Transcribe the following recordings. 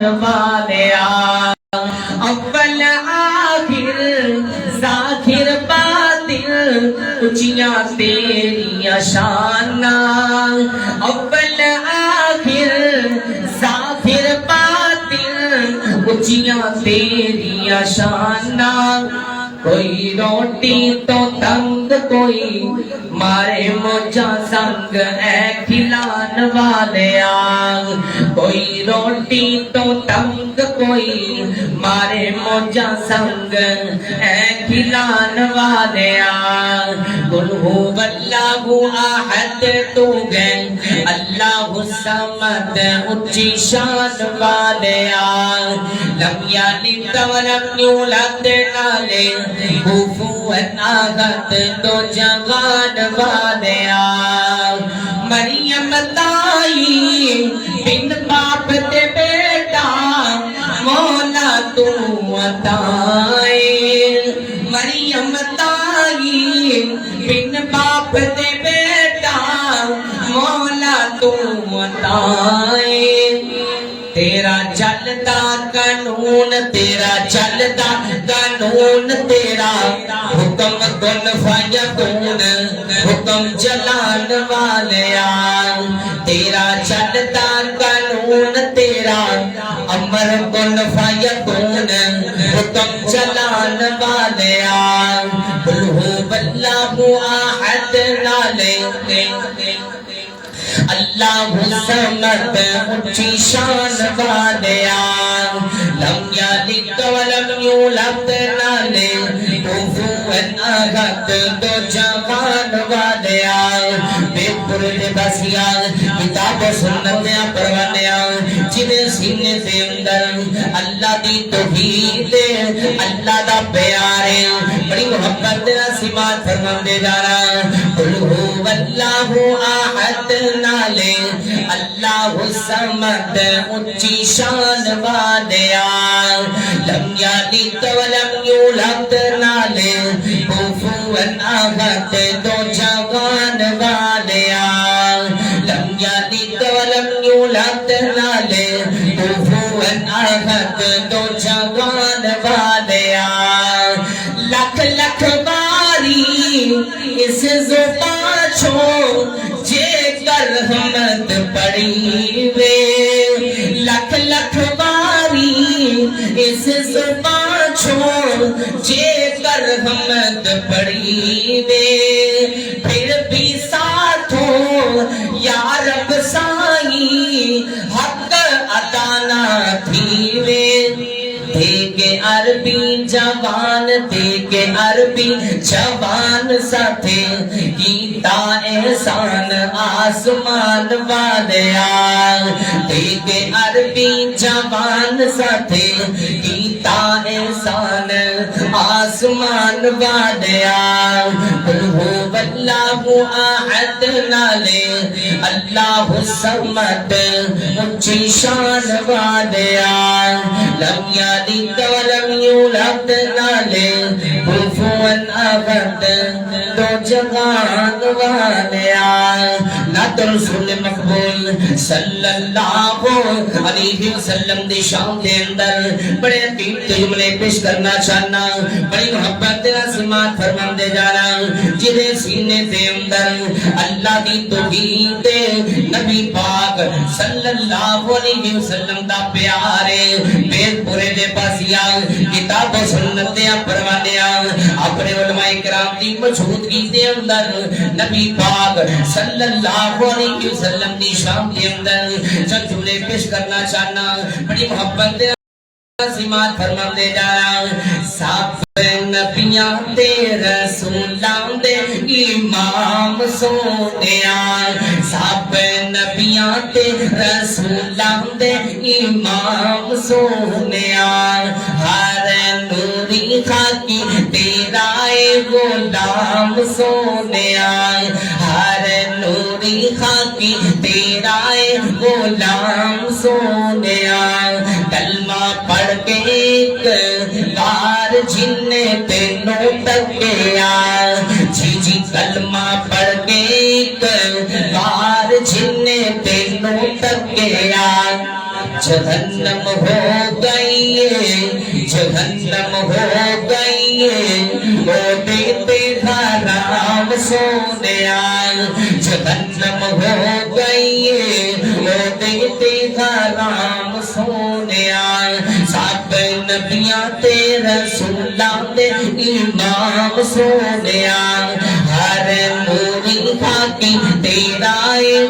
والیا اول آخر ظاہر باطن اچیاں تیریاں شاناں اول آخر ظاہر باطن اچیاں تیریاں شاناں کوئی روٹی تو تنگ کوئی مارے موجہ سنگ اے کھلان والیا کوئی روٹی تو تنگ کوئی مارے موجہ سنگ اے کھلان والیا قل هو اللہ احد تو گئے اللہ الصمد اچھی شان والیا لم یلد ولم یولد نالے کفواً احد تو جہان والیا مریم تائی بن باپ تے بیٹا مولا تو عطائے مریم تائی بن باپ تے بیٹا مولا تو عطائے تیرا چلتا قانون تیرا چلتا قانون تیرا حکم کن فیکون حکم جلال والیا تیرا چلتا قانون تیرا امر کن فیکون حکم جلال والیا قل هو اللہ احد نالے اللہ الصمد اچھی شان والیا لم یلد ولم یولد نالے کفواً احد تو جہان والیا بے پرد بسیا کتاب و سنتیاں پروانیاں جنہیں سینے سے اندر اللہ دی توحید اللہ دا پیارے بڑی محبت دینا سمات فرمان دے جانا قل هو اللہ احد نالے اللہ الصمد اچھی شان والیا لم یلد ولم یولد نالے کفواً احد تو جہان والیا لم یلد ولم یولد نالے کفواً احد تو جہان والیا لکھ لکھ باری اس زبان چھو جے کر حمد پڑی وے لکھ لکھ باری اس زبان چھو جے کر حمد پڑی وے پھر بھی ساتھوں یا رب سائی حق عطا نہ تھی وے دیکھے عربی جوان دیکھے عربی جوان ساتھے کیتا احسان آسمان والیا دیکھے عربی جوان ساتھے کیتا احسان آسمان والیا قل هو اللہ احد نالے اللہ الصمد اچھی شان والیا لم یلد ولم یولد نالے کفواً احد تو جہان والیا نعت رسول مقبول صلی اللہ علیہ وسلم دی شان دے اندر بڑے عقیدت جملے پیش کرنا چاہنا بڑی محبت دینا سمات فرمان دے جانا جنہیں سینے دے اندر اللہ دی توحید نبی پاک صلی اللہ علیہ وسلم دا پیارے بیر پورے دے پاسیا کتاب و سنتیاں پروانیاں اپنے علماء کرام دی موجودگی دے اندر نبی پاک صلی اللہ علیہ وسلم دی شان دے اندر چند جملے پیش کرنا چاہنا بڑی محبت دے سمات فرمان دے جانا سب نبیاں دے رسولاں دے امام سونیاں سب نبیاں دے رسولاں دے امام سونیاں ہر نوری خاکی تیرا غلام سونیاں ہر نوری خاکی تیرا غلام سونیاں کلمہ پڑھ کے ایک بار جن تینوں تکیا جی جی کلمہ پڑھ کے ایک بار جن تینوں تکیا جہنم ہو گئی جہنم ہو گئی وہ دیتے حرام سونیا جہنم ہو گئی وہ دیتے حرام سونیا سب نبیاں تے رسولاں دے امام سونیا ہر نوری خاکی تیرا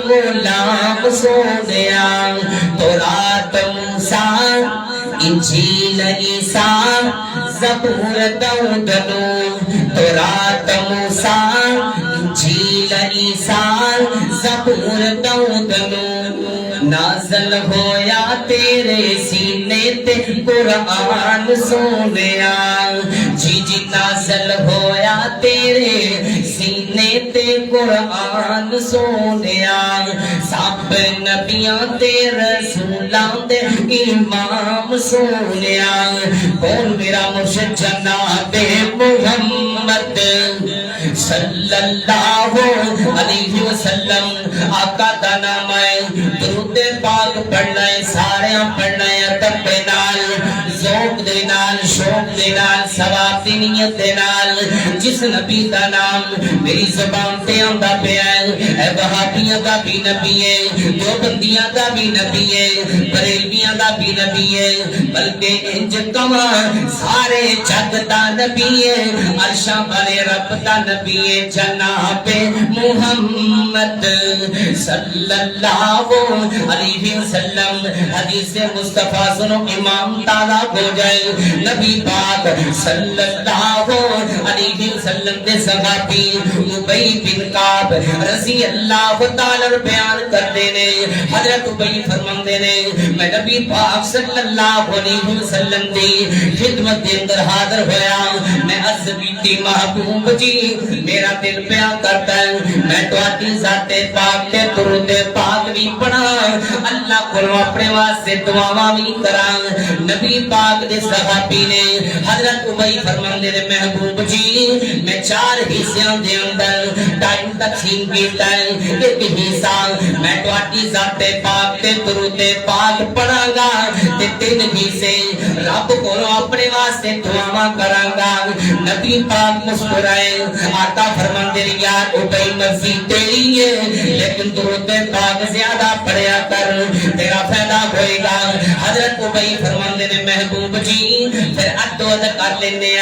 غلام سونیا تورات موسیٰ انجیل عیسیٰ زبور داؤد تورات موسیٰ انجیل عیسیٰ زبور داؤد نازل ہویا تیرے سینے تے قرآن سونیا جی جی نازل ہویا تیرے سینے تے قرآن سونیا سب نبیاں تے رسولاں دے امام سونیا کون میرا مرشد جناب محمد صلی اللہ علیہ وسلم آقا دا نام ہے درود پاک پڑھنا ہے سارے پڑھنا ہے ادب دے نال ذوق دے نال شوق دے نال ثواب دی نیت دے نال جس نبی دا نام میری زبان تے آندا پیا ہے اے وہابیاں دا بھی نبی ہے دیوبندیاں دا بھی نبی ہے بریلویاں دا بھی نبی ہے بلکہ انج کما سارے جگ دا نبی ہے عرشاں والے رب دا نبی ہے جناب محمد صلی اللہ علیہ وسلم حدیث مصطفیٰ سنو امام تعالیٰ ہو جائے نبی پاک صلی اللہ علیہ وسلم دے صحابی ابی بن کعب رضی اللہ تعالیٰ بیان کر دینے حضرت ابی فرمان دینے میں نبی پاک صلی اللہ علیہ وسلم دی خدمت دے اندر حاضر ہویا میں عرض بیتی محبوب جی میرا دل پیار کرتا ہے میں دعاتی ذات پاک تے درود پاک بھی پڑھا اللہ کو اپنے واسطے دعاواں بھی کرا نبی پاک دے صحابی نے حضرت ابی فرمان دے محبوب جی میں 4 حصیاں دے اندر ٹائم تقسیم کیتا ہے ایک حصہ میں دعاتی ذات پاک تے درود پاک پڑھاں گا تے 3 حصے رب کو اپنے واسطے دعاواں کراں گا نبی پاک مسکرائے آقا فرمان دے یار ابی مرضی تیری ہے لیکن درود پاک زیادہ پڑھیا کر تیرا فائدہ ہوئے گا حضرت ابی فرمان دے محبوب جی پھر ادود کر لینے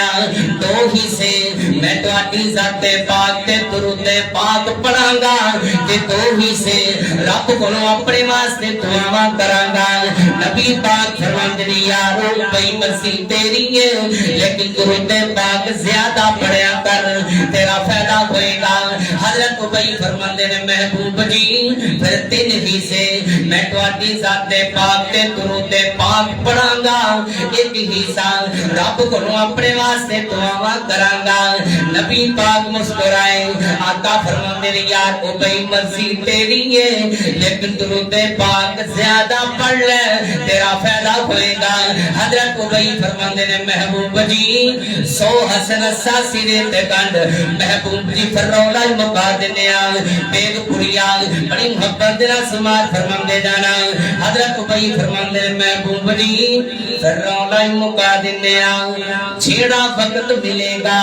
2 حصے میں دعاتی ذات پاک تے درود پاک پڑھاں گا تے 2 حصے رب کو اپنے واسطے دعاواں کراں گا نبی پاک فرمان دے یار ابی مرضی تیری ہے لیکن درود پاک زیادہ پڑھیا کر تیرا فائدہ ہوئے گا حضرت ابی فرمان دے محبوب جی پھر 3 حصے میں دعاتی ذات پاک تے درود پاک پڑھاں گا ایک حصہ رب کو اپنے واسطے دعاواں کراں گا نبی پاک مسکرائے آقا فرمان دے یار ابی مرضی تیری ہے لیکن درود پاک زیادہ پڑھ لے تیرا فائدہ ہوئے گا حضرت ابی فرمان دے محبوب جی 100 حسن 80 تے کنڈ محبوب جی پھر رولا مکا دینے بیگ پوریا بڑی محبت دینا سمار فرمان دے جانا حضرت ابی فرمان دے محبوب جی پھر رولا مکا دینے چھیڑا وقت ملے گا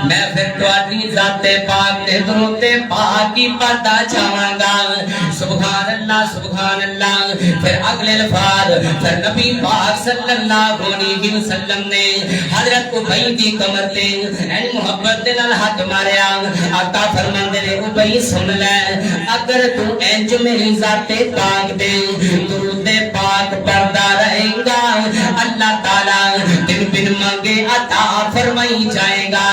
میں پھر دعاتی ذات پاک تے درود پاک کی پتا چاہاں گا سبحان اللہ پھر اگلے الفاظ پھر نبی پاک صلی اللہ علیہ وسلم نے حضرت ابی دی کمر تے این محبت دے نال ہاتھ ماریا آقا فرمان دے ابی سن لے اگر تو انج میری ذات پاک دے درود پاک پڑھدا رہے گا اللہ تعالی دن بن مانگے عطا فرمائی جائے گا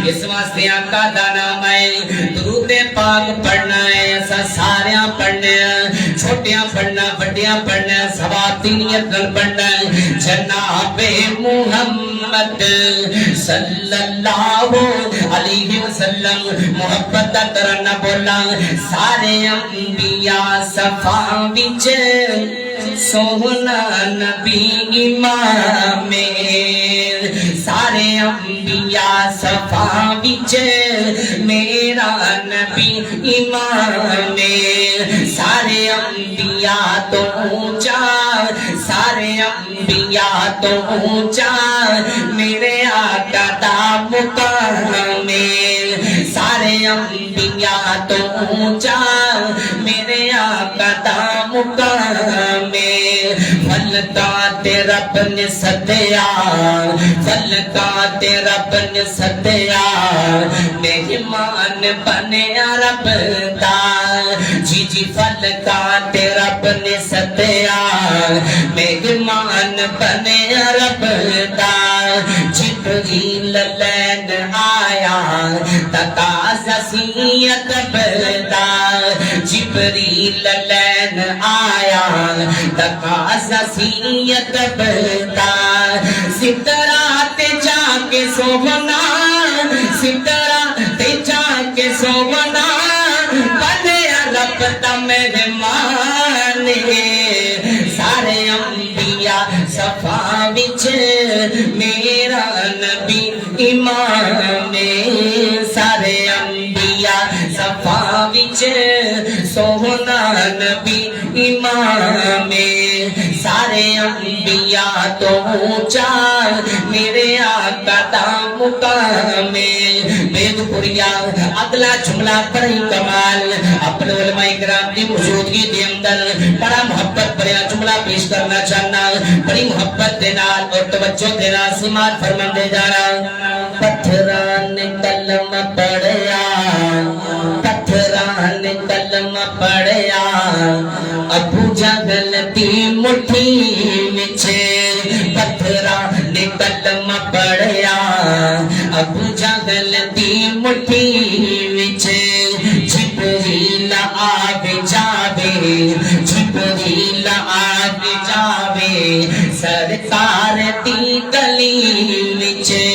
اس واسطے آقا دا نام ہے درود پاک پڑھنا ہے ایسا ساریاں پڑھنے چھوٹیاں پڑھنا بڑیاں پڑھنا ثواب دی نیت نال پڑھنا جناب محمد صلی اللہ علیہ وسلم محبت دا ترانہ بولا سارے انبیاء صفا وچ سونا نبی امام سارے انبیاء صفا وچ میرا نبی امام سارے انبیاء تو اونچا سارے انبیاء تو اونچا میرے آقا دا مقام سارے انبیاء تو اونچا میرے آقا دا مقام فلکات رب نے ستیا فلکات رب نے ستیا مہمان بنیا رب دا جی جی فلکات رب نے ستیا مہمان بنیا رب دا جبریل لین آیا تقاضا سیت بدا جبریل لین آیا تقاضا سیت بدا سترہ تے جا کے سونا سترہ تے جا کے سونا بنیا رب دا مہمان سارے انبیاء صفا وچ میرا نبی امام سارے انبیاء صفا وچ سونا نبی امام سارے انبیاء تو اونچا میرے آقا دا مقام بید پوریا اگلا جملہ بڑی کمال اپنے علماء اکرام کی موجودگی دے اندر بڑا محبت بڑا جملہ پیش کرنا چاہنا بڑی محبت دینال اور توجہ دینال سمات فرمان دے جانا پتھران کلم پڑھیا پتھران کلم پڑھیا ابو جہل دی مٹھی وچے پتھران کلم پڑھیا ابو جہل دی مٹھی وچے جبریل آوے جاوے جبریل آوے جاوے سرکار دی گلی وچے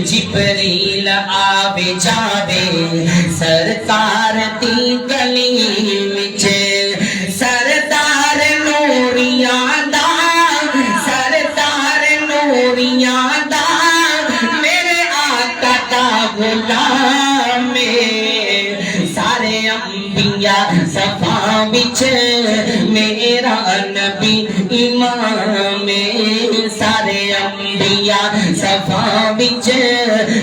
جبریل آوے جاوے سرکار دی گلی وچے سردار نوریاں دا سردار نوریاں دا میرے آقا دا غلام سارے انبیاء صفا وچ میرا نبی امام سارے انبیاء صفا وچ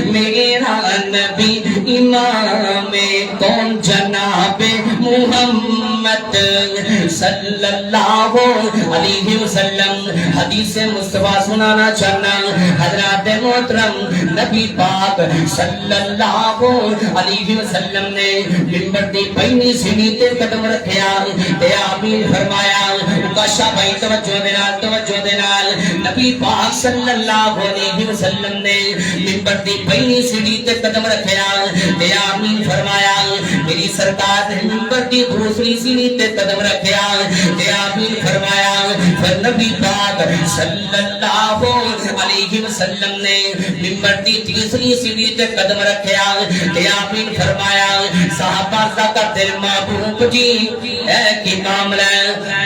میرا نبی امام کون جناب محمد صلی اللہ علیہ وسلم حدیث مصطفیٰ سنانا چاہنا حضرات محترم نبی پاک صلی اللہ علیہ وسلم نے منبر دی پہنی سیڑھی تے قدم رکھیا تے آمین فرمایا کاشا بھائی توجہ دینال نبی پاک صلی اللہ علیہ وسلم نے منبر دی پہنی سیڑھی تے قدم رکھیا تے آمین فرمایا میری سرکار نے منبر دی دوسری سیڑھی تے قدم رکھیا تے آمین فرمایا پھر نبی پاک صلی اللہ علیہ وسلم نے منبر دی تیسری سیڑھی تے قدم رکھیا تے آمین فرمایا صحابہ زکر تیرے محبوب جی اے کی معاملہ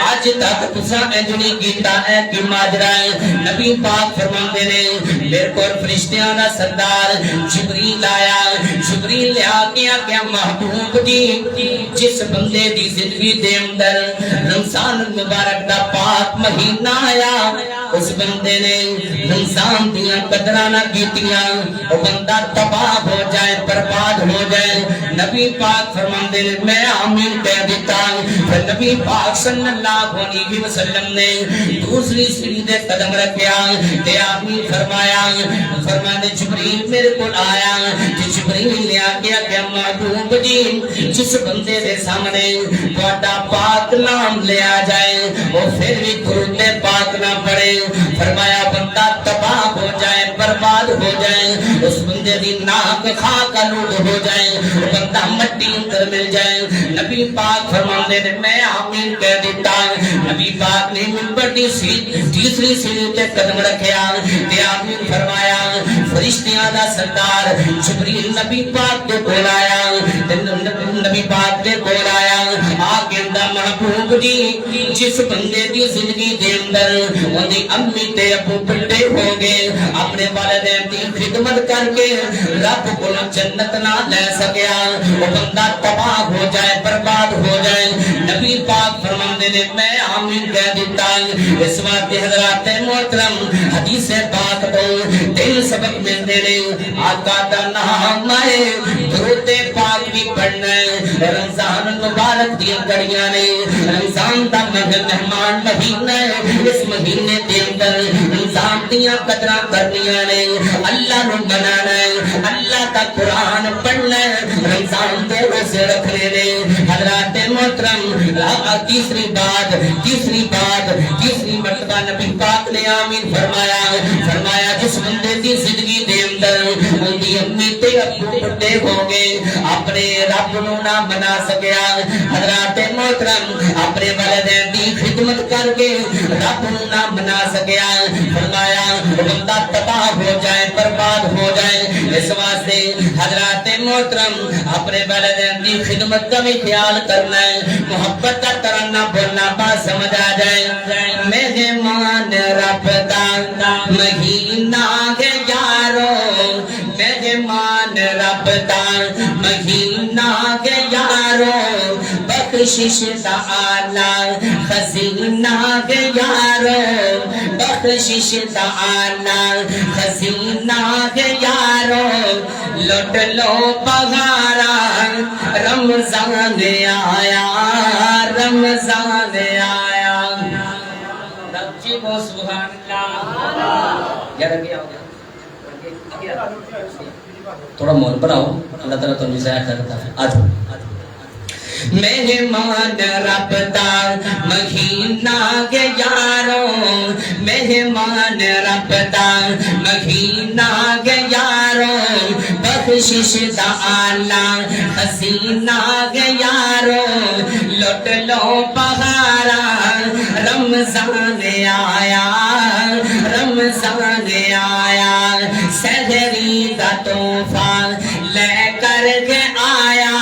آج تک تسا انجنی کیتا اے کی ماجرہ نبی پاک فرماندے نے میرے کو فرشتیاں دا سردار جبریل آیا جبریل لے آگیا کیا محبوب جی جس بندے دی زندگی دے اندر رمضان مبارک دا پاک مہینہ آیا اس بندے نے رمضان دیاں قدرانہ کیتیاں وہ بندہ تباہ ہو جائے برباد ہو جائے نبی پاک فرماندے نے میں آمین کہہ دیتا پھر نبی پاک صلی اللہ علیہ وسلم نے دوسری سیڑھی دے قدم رکھیا تے آمین فرمایا فرمانے جبریل میرے کو آیا کہ جبریل نے آگیا کہ محبوب جی جس بندے دے سامنے بڑا پاک نام لیا جائے وہ پھر بھی درود پاک نہ پڑے فرمایا بندہ تباہ ہو جائے برباد ہو جائے اس بندے دی ناک خاک آلود ہو جائے وہ بندہ مٹی اندر مل جائے نبی پاک فرمانے نے میں آمین کہہ دیتا نبی پاک نے منبر دی تیسری سیڑھی تے قدم رکھیا تے آمین فرمایا فرشتیاں دا سردار جبریل نبی پاک دے کول آیا نبی پاک دے کول آیا آگے دا محبوب جی جس بندے دی زندگی دے اندر اندی امی تے ابو بڑے ہو گئے اپنے والدین دی خدمت کر کے رب کو جنت نہ لے سکیا وہ بندہ تباہ ہو جائے برباد ہو جائے نبی پاک فرماندے نے میں آمین کہہ دیتا اس واسطے حضرات محترم حدیث پاک تو دل سبق ملتے نے آقا دا نام ہے درود پاک بھی پڑھنا ہے رمضان مبارک دی گھڑیاں نے رمضان دا مہمان مہینہ ہے اس مہینے دے اندر رمضان دیاں قدراں کرنیاں نے اللہ نو منانا ہے اللہ کا قرآن پڑھنا ہے رمضان دے روزے رکھنے نے حضرات محترم تیسری مرتبہ نبی پاک نے آمین فرمایا جس بندے دی زندگی دے اندر ان دی امی تے ابو بڑے ہو گئے اپنے رب نو نہ منا سکیا حضرات محترم اپنے والدین دی خدمت کر کے رب نو نہ منا سکیا فرمایا بندہ تباہ ہو جائے برباد ہو جائے اس واسطے حضرات محترم اپنے والدین دی خدمت کا بھی خیال کرنا ہے محبت کا کرنا بولنا بات سمجھ آ جائے مہمان رب دا مہینہ ہے یارو مہمان رب دا مہینہ ہے یارو بخشش دا آلہ خزینہ ہے یارو بخشش دا آلہ خزینہ ہے یارو لوٹ لو پگارا رمضان آیا رمضان آیا رب جی کو سبحان اللہ یار ابھی آؤ تھوڑا مول بناؤ اللہ تعالیٰ تمہیں ضائع کرتا ہے آج مہمان رب دا مہینہ کے یارو مہمان رب دا مہینہ کے یارو بخشش دا آلہ حسینہ کے یارو لوٹ لو پہارا رمضان آیا رمضان آیا سحری دا تحفہ لے کر کے آیا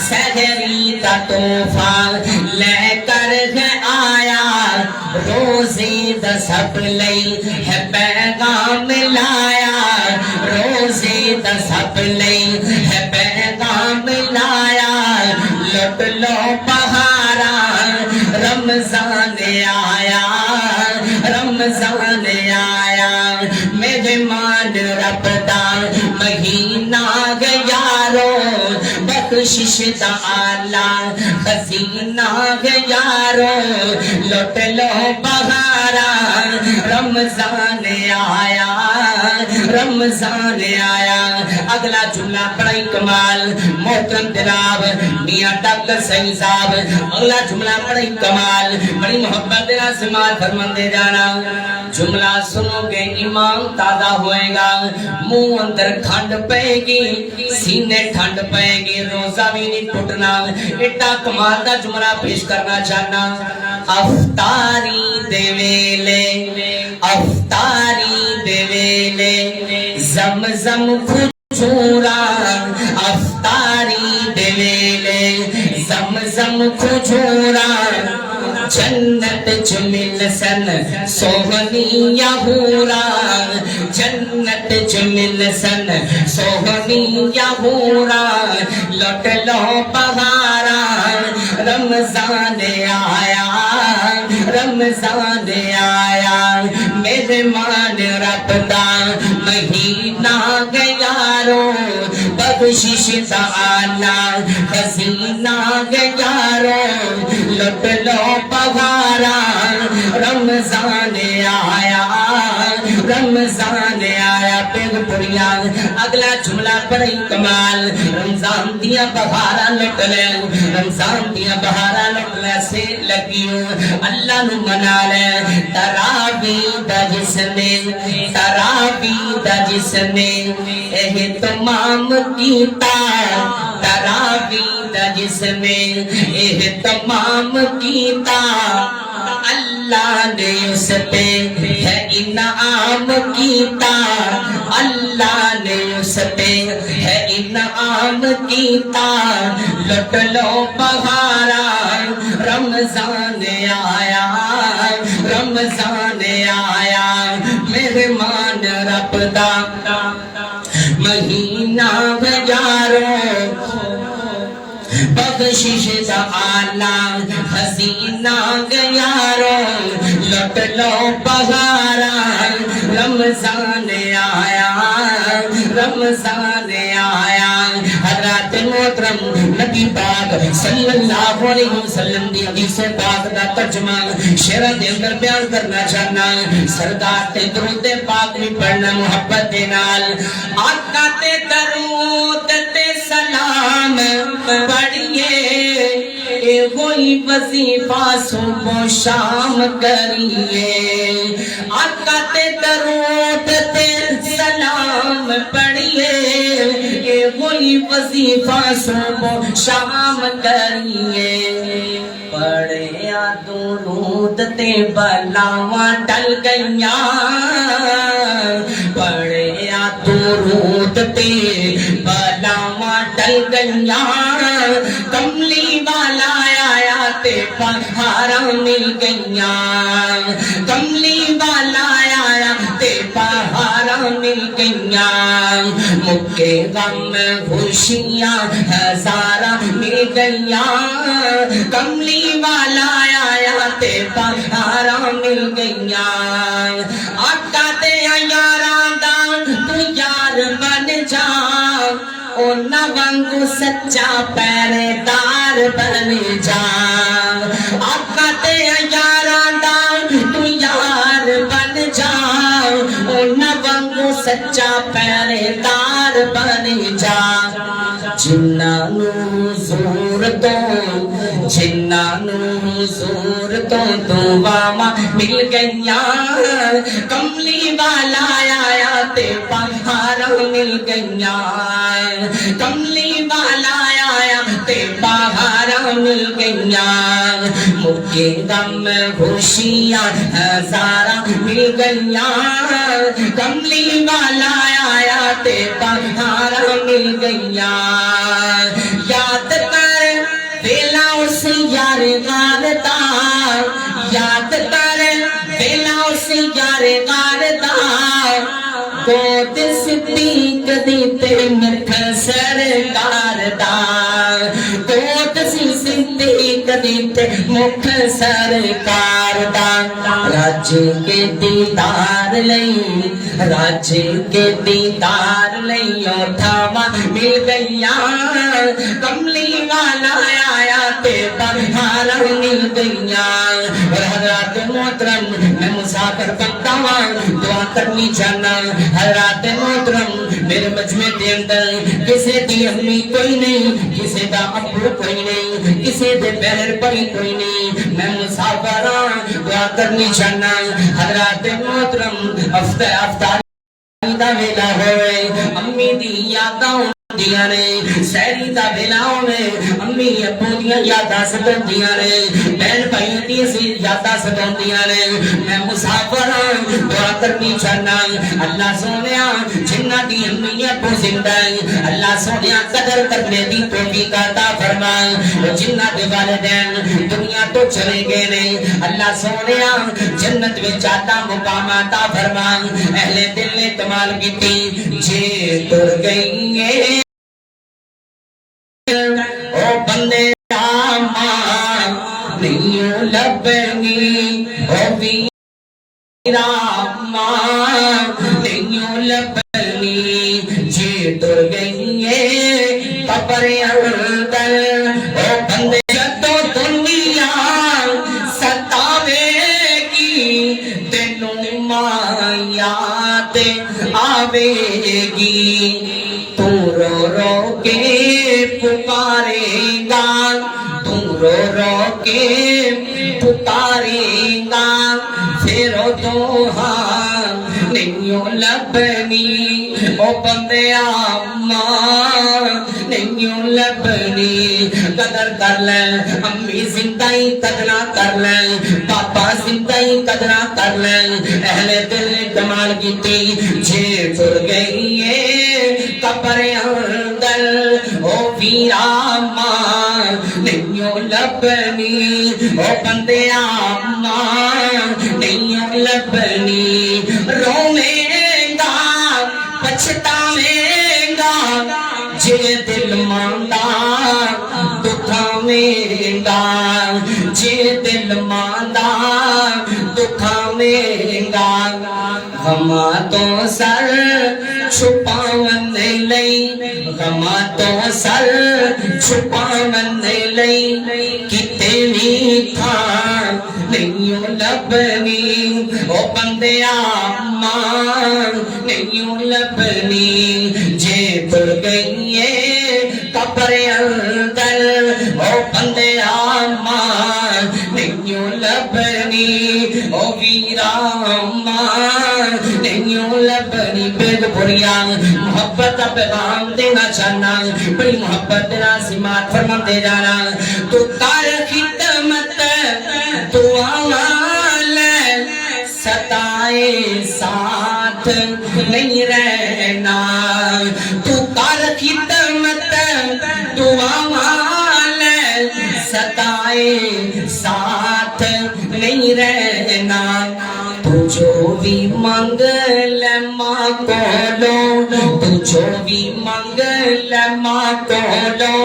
سحری کا تحفہ لے کر کے آیا روزے دا سب لئی ہے پیغام لایا روزے دا سب لئی ہے پیغام لایا لوٹ لو پہارا رمضان آیا رمضان آیا مہمان رب دا مہینہ یارو بخشش دا آلہ خزینہ یارو لوٹ لو بہارا رمضان آیا رمضان آیا اگلا جملہ بڑا کمال محترم جناب میاں ڈاکٹر سعید صاحب اگلا جملہ بڑا کمال بڑی محبت دینا سماعت فرماندے جانا جملہ سنو گے ایمان تازہ ہوئے گا منہ اندر کھنڈ پائے گی سینے ٹھنڈ پائے گی روزہ بھی نہیں ٹوٹنا ایڈا کمال دا جملہ پیش کرنا چاہنا افطاری دے ویلے زمزم کھجورا افطاری دے ویلے زمزم کھجورا جنت چ مل سن سوہنی یہورا جنت چ مل سن سوہنی یہورا لوٹ لو بہارا رمضان آیا رمضان آیا مہمان رب دا مہینہ یارو بخشش دا آلہ خزینہ یارو لوٹ لو پگارا رمضان آیا رمضان آیا پیغ پڑیا اگلا جملہ بڑی کمال رمضان دیا بہارا لٹ لے رمضان دیا بہارا لٹ لے سے لگیوں اللہ نو منا لے تراویح دا جس نے اہتمام کیتا تراویح دا جس نے اہتمام کیتا اللہ نے اس پہ ہے انعام کیتا اللہ نے اس پہ ہے انعام کیتا لٹ لو بہارا رمضان آیا رمضان آیا مہمان رب دا مہینہ یارو بخشش دا آلہ حسینہ یارو لٹ لو بہارا رمضان آیا رمضان آیا حضرات محترم نبی پاک صلی اللہ علیہ وسلم دی حدیث پاک دا ترجمہ شعراں دے اندر بیان کرنا چاہنا سرکار تے درود پاک بھی پڑھنا محبت دے نال آقا تے درود تے سلام پڑھیے اے وہی وظیفہ صبح و شام کریے آقا تے درود تے سلام پڑھیے اے وہی وظیفہ صبح و شام کریے پڑھیا درود تے بلاواں ٹل گئیاں پڑھیا درود تے بلاواں ٹل گئیاں کملی والا آیا تے پہاڑاں مل گئیاں کملی والا آیا تے پہاڑاں مل گئیاں مکے غم خوشیاں ہزاراں مل گئیاں کملی والا آیا تے پہاڑاں مل گئیاں آقا تے یاراں دا تو یار بن جا اونا وانگو سچا پہرے دار بن جا آقا تے یاراں دا تو یار بن جا اونا وانگو سچا پہرے دار بن جا جنہاں نو حضور تو دعاواں مل گئیاں کملی والا آیا تے پہاڑاں مل گئیاں کملی والا آیا تے پہاڑاں مل گئیاں مکے غم خوشیاں ہزاراں مل گئیاں کملی والا آیا تے پہاڑاں مل گئیاں یاد کر ویلا اس یار غار دا یاد کر ویلا اس یار غار دا گود صدیق دی تے مٹھ سرکار دا گود صدیق دی تے مٹھ سرکار دا راج کے دیدار لئی راج کے دیدار لئی اٹھاواں مل گئیاں کملی والا آیا تے پہاڑاں مل گئیاں اور حضرات محترم میں مسافر بنتا ہوں دعا کرنی چاہنا حضرات محترم میرے مجمع دے اندر کسے دی امی کوئی نہیں کسے دا ابو کوئی نہیں کسے دے بہر بھائی کوئی نہیں میں مسافر ہوں دعا کرنی چاہنا حضرات محترم افطار دا ویلا ہوئے امی دی یاداں دیاں نے سہری دا ویلا ہوئے امی ابو دیاں یاداں ستوندیاں نے بہن بھائیوں دی یاداں ستوندیاں نے میں مسافر ہوں دعا کرنی چاہنا اللہ سونیا جنہ دی امی ابو زندہ ہیں اللہ سونیا قدر کرنے دی توفیق عطا فرما جنہ دے والدین دنیا تو چلے گئے نے اللہ سونیا جنت وچ آتا مقام عطا فرما اہل دل نے کمال کیتی جے تر گئی او بندے راما نہیں لبنی او ویراما نہیں لبنی جے تر گئی قبر اندر او بندے جدو دنیا ستاوے گی تینوں مایا تے آوے گی تو رو رو کے پکارے گا تو رو رو کے پکارے گا پھر تو ہاں نہیں لبنی او بندے آماں نہیں لبنی قدر کر لیں امی زندہ ہی قدرہ کر لیں پاپا زندہ ہی قدرہ کر لیں اہل دل نے کمال کیتی جے ٹر گئی ہے قبر اندر او ویراما نہیں لبنی او بندے آماں نہیں لبنی روے گا پچھتاوے جے دل ماندا دکھاویں گا جے دل ماندا دکھاویں گا غماں تو سر چھپاون لئی غماں تو سر چھپاون لئی کتے وی تھاں نہیں لبنی او بندیا ماں نہیں لبنی جے تر گئی ہے قبر اندر او بندیا ماں نہیں لبنی او ویرا ماں نہیں لبنی بید بھریا محبت پیغام دینا چاہنا بڑی محبت دینا سمات فرمان دے جانا تو کار خدمت دعوال ستائے ساتھ نہیں رہنا تو کار خدمت دعوال ستائے ساتھ نہیں رہنا تو جو بھی منگ لے ماں کولو تو جو بھی منگ لے ماں کولو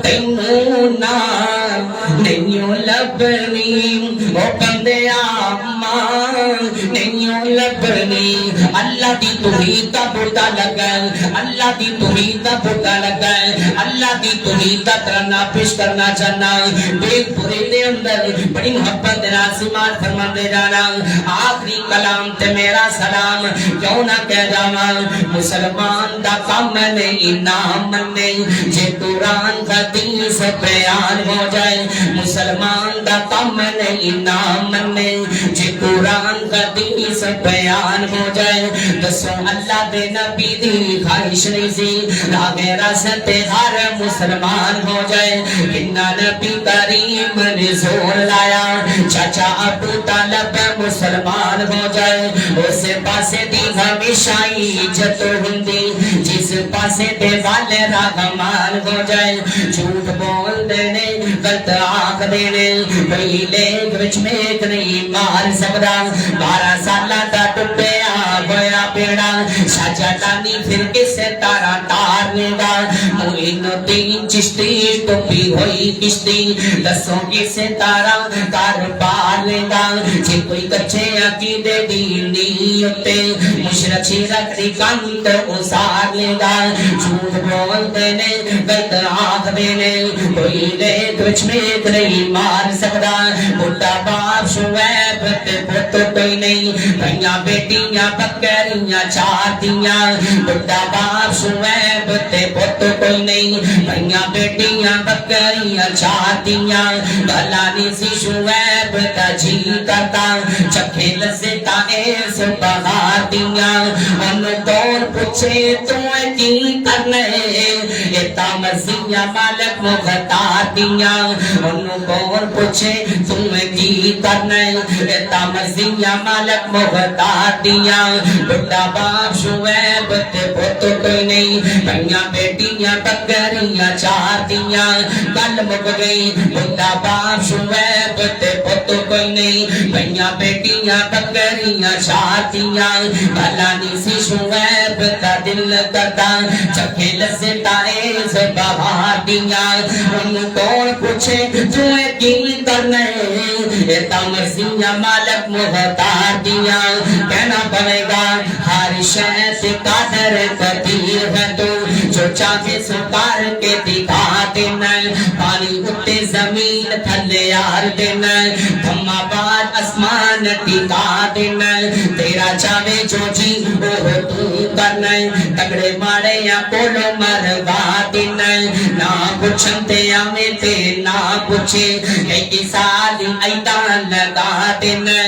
تینوں نا نہیں لبنی او بندیا ماں نہیں لبنی اللہ دی توحید دا بڑا لگا اللہ دی توحید دا بڑا لگا اللہ دی توحید دا ترانہ پیش کرنا چاہنا بے پورے دے اندر بڑی محبت ناسمات فرما دے جانا آخری کلام تے میرا سلام کیوں نہ کہہ جاواں مسلمان دا کام نہیں نام نے جے قرآن حدیث بیان ہو جائے مسلمان دا کام نہیں نام نے جے قرآن حدیث بیان ہو جائے دسو اللہ دے نبی دی خواہش نہیں سی راہ راست ہر مسلمان ہو جائے کنا نبی کریم نے زور لایا چاچا ابو طالب مسلمان ہو جائے اس پاسے دی ہمیشہ عزت ہوندی جس پاسے دے والے راہمان ہو جائے جھوٹ بول دینے غلط آنکھ دینے پہلے گرچ میں نہیں مار سکدا 12 سالہ دا ٹپیا گویا پیڑا شاجہ لانی پھر کسے تارا تارنے گا معین الدین چشتی ٹوپی ہوئی کشتی دسوں کسے تارا تار پار لے گا جے کوئی کچھے عقیدے دینی ہوتے مشرق شیرک دی کانت اسار لے گا جھوٹ بول دینے غلط آنکھ دینے کوئی لے کچھ میں نہیں مار سکدا بڑا باپ شعیب تے پتو کوئی نہیں بھائیاں بیٹیاں بکریاں چار دیاں بڑا باپ شعیب تے پتو کوئی نہیں بھائیاں بیٹیاں بکریاں چار دیاں بھلا نہیں سی شعیب تا جی کرتا چکھے لذتا ایس بہار دیاں ان کون پوچھے تو کی کرنے اتا مرضیاں مالک مختار دیاں ان کون پوچھے تو کی کرنے اتا مرضیاں مالک مختار دیاں بڑا باپ شعیب تے پتو کوئی نہیں بھائیاں بیٹیاں بکریاں چار دیاں گل مک گئی بڑا باپ شعیب تے پتو کوئی نہیں بھائیاں بیٹیاں بکریاں چار دیاں بھلا نہیں سی شعیب تا دل کرتا چکھے لذتا ایس بہار دیاں ان کون پوچھے تو کی کرنے اتا مرضیاں مالک مختار دیاں کہنا پڑے گا ہر شے سے قادر قدیر ہے تو جو چاہے سو کر کے دکھا دینا پانی اٹھے زمین تھلے یار دینا دھما بعد اسمان ٹکا دینا تیرا چاہے جو جی وہ تو کرنا تگڑے مارے یا کولو مروا دینا نہ پوچھن تے آمیں تے نہ پوچھے ایک سال ایدان لگا دینا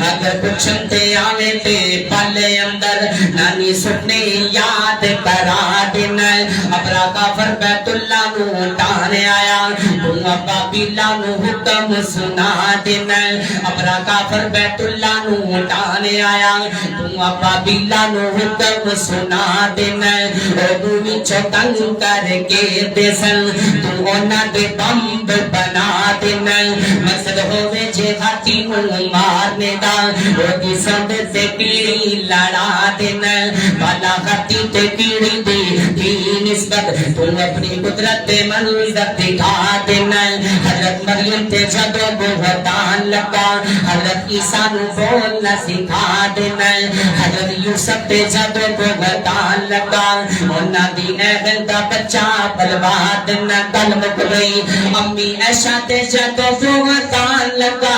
اگر پوچھن تے آمیں تے پالے اندر نانی سٹنے یاد کرا دینا ابرا کافر بیت اللہ نو ٹانے آیا تو ابا بیلا نو حکم سنا دینا ابرا کافر بیت اللہ نو ٹانے آیا تو ابا بیلا نو حکم سنا دینا او دوی چوتنگ کر کے دیسن تو اونا دے بمب بنا دینا مقصد ہوئے جے ہاتھی نو مارنے دا او دی سند سے پیڑی لڑا دینا بالا ہاتھی تے پیڑی دی نسبت تو اپنی قدرت منظر دکھا دینا حضرت مریم تے جدو بہتان لگا حضرت عیسیٰ نو بولنا سکھا دینا حضرت یوسف تے جدو بہتان لگا انہاں دی اہل دا بچہ بلوا دینا گل مک گئی امی عائشہ تے جدو بہتان لگا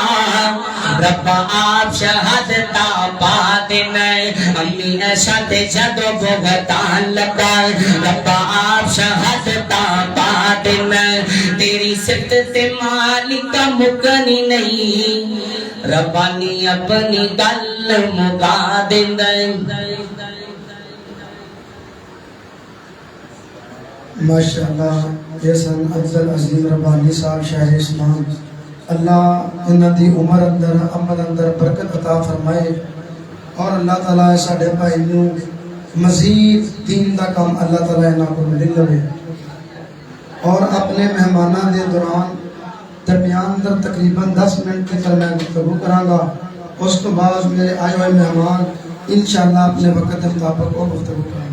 ربا آپ شہادتا پا دینا امی عائشہ تے جدو بہتان لگا ربا آپ شہادتا پا دینا تیری صفت تے مالک مکنی نہیں ربانی اپنی گل مکا دینا ماشاءاللہ یہ سن افضل عظیم ربانی صاحب شہر اسلام اللہ انہاں دی عمر اندر عمل اندر برکت عطا فرمائے اور اللہ تعالیٰ ساڈے بھائی نوں مزید دین دا کام اللہ تعالیٰ انہاں کو مل لے اور اپنے مہماناں دے دوران درمیان در تقریباً 10 منٹ کے میں گفتگو کراں گا اس تو بعد میرے آئے ہوئے مہمان انشاءاللہ اپنے وقت مطابق وہ گفتگو کریں گے